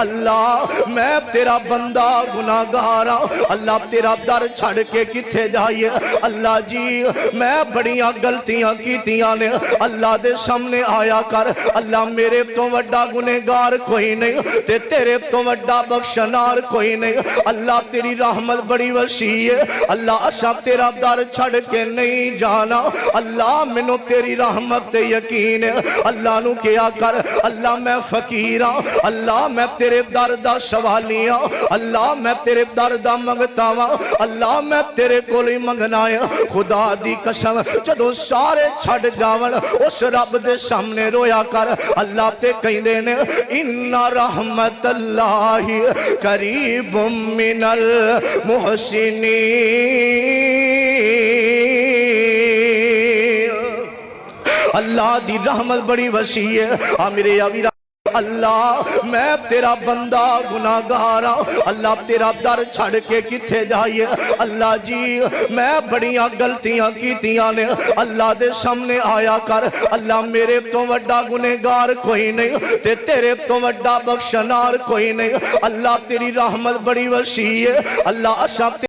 اللہ میں تیرا بندہ گناہگار ہاں، اللہ تیرا در چھڑ کے کتھے جائیے، اللہ جی میں بڑیاں غلطیاں کیتیاں نے، اللہ دے سامنے آیا کر، اللہ میرے تو وڈا گنہگار کوئی نہیں تے تیرے تو وڈا بخشنار کوئی نہیں، اللہ تیری رحمت بڑی وسیع ہے، اللہ اسا تیرا در چھڑ کے نہیں جانا، اللہ منو تیری رحمت تے یقین ہے، اللہ نو کیا کر، اللہ میں فقیر ہاں، اللہ میں تیرے در دا سوالی ہاں، اللہ میں تیرے در دا منگتا ہاں، اللہ میں تیرے کولی منگنا ہے، خدا دی قسم جدو سارے چھڑ جاون اس رب دے سامنے رویا کر، اللہ تے کہیں دینے ان رحمت اللہ قریب من المحسنین، اللہ دی رحمت بڑی وسیع ہے، میرے آویرہ اللہ میں تیرا بندہ گناہگار ہاں، اللہ تیرا در چھڑ کے کتھے جائیے، اللہ جی میں بڑیاں غلطیاں کیتیاں نے، اللہ دے سامنے آیا کر، اللہ میرے تو وڈا گنہگار کوئی نہیں تے تیرے تو وڈا بخشنار کوئی نہیں، اللہ تیری رحمت بڑی وسیع ہے، اللہ اسا